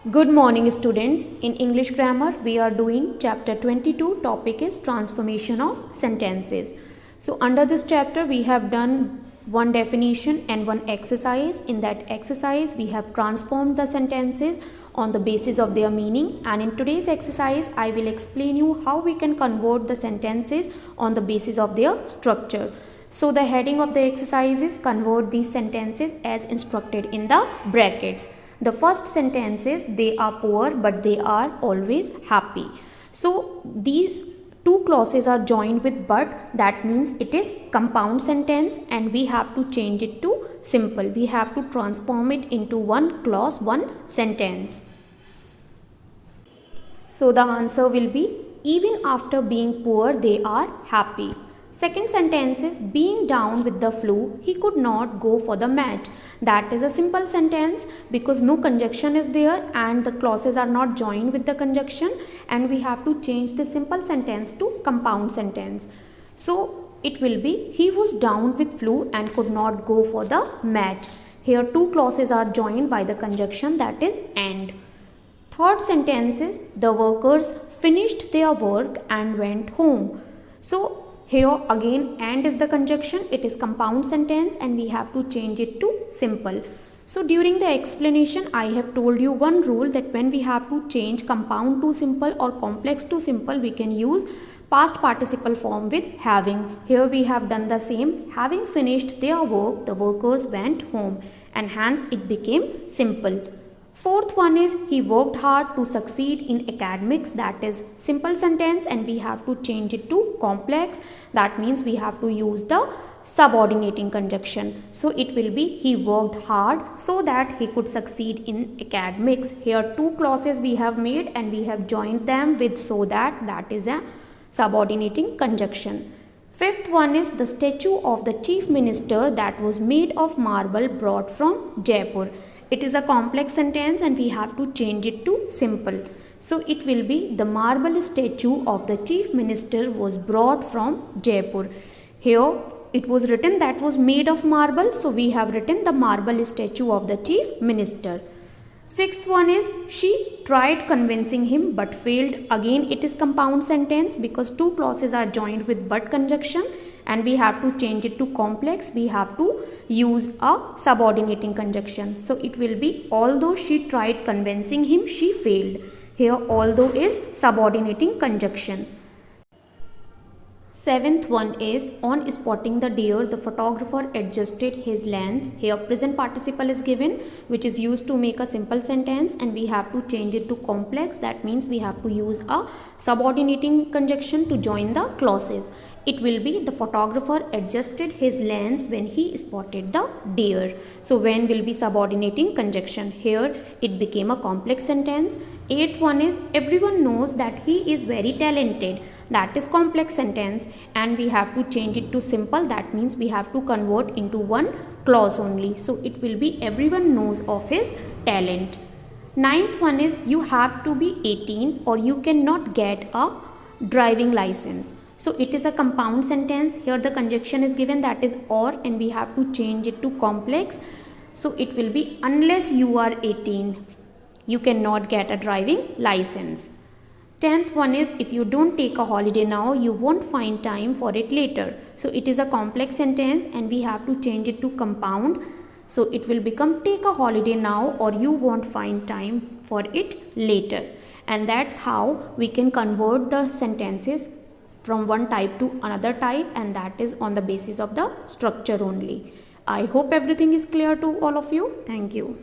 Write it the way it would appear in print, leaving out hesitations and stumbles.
Good morning students. In English grammar we are doing chapter 22. Topic is transformation of sentences. So under this chapter we have done one definition and one exercise. In that exercise we have transformed the sentences on the basis of their meaning, and in today's exercise I will explain you how we can convert the sentences on the basis of their structure. So the heading of the exercise is convert these sentences as instructed in the brackets. The first sentence is they are poor but they are always happy. So these two clauses are joined with but, that means it is compound sentence and we have to change it to simple. We have to transform it into one clause, one sentence. So the answer will be even after being poor they are happy. Second sentence is being down with the flu, he could not go for the match. That is a simple sentence because no conjunction is there and the clauses are not joined with the conjunction, and we have to change the simple sentence to compound sentence. So it will be he was down with flu and could not go for the match. Here two clauses are joined by the conjunction, that is and. Third sentence is the workers finished their work and went home. So here again and is the conjunction, it is compound sentence and we have to change it to simple. So during the explanation I have told you one rule that when we have to change compound to simple or complex to simple, we can use past participle form with having. Here we have done the same. Having finished their work, the workers went home, and hence it became simple. Fourth one is he worked hard to succeed in academics. That is simple sentence and we have to change it to complex. That means we have to use the subordinating conjunction. So it will be he worked hard so that he could succeed in academics. Here two clauses we have made and we have joined them with so that, that is a subordinating conjunction. Fifth one is the statue of the chief minister that was made of marble brought from Jaipur. It is a complex sentence and we have to change it to simple. So it will be the marble statue of the chief minister was brought from Jaipur. Here it was written that was made of marble, so we have written the marble statue of the chief minister. Sixth one is she tried convincing him but failed. Again it is compound sentence because two clauses are joined with but conjunction and we have to change it to complex. We have to use a subordinating conjunction. So it will be although she tried convincing him, she failed. Here although is subordinating conjunction. Seventh one is on spotting the deer, the photographer adjusted his lens. Here present participle is given which is used to make a simple sentence and we have to change it to complex. That means we have to use a subordinating conjunction to join the clauses. It will be the photographer adjusted his lens when he spotted the deer. So when will be subordinating conjunction. Here it became a complex sentence. Eighth one is everyone knows that he is very talented. That is complex sentence and we have to change it to simple. That means we have to convert into one clause only. So it will be everyone knows of his talent. Ninth one is you have to be 18 or you cannot get a driving license. So it is a compound sentence. Here the conjunction is given, that is or, and we have to change it to complex. So it will be unless you are 18 you cannot get a driving license. 10th one is if you don't take a holiday now you won't find time for it later. So it is a complex sentence and we have to change it to compound. So it will become take a holiday now or you won't find time for it later. And that's how we can convert the sentences from one type to another type, and that is on the basis of the structure only. I hope everything is clear to all of you. Thank you.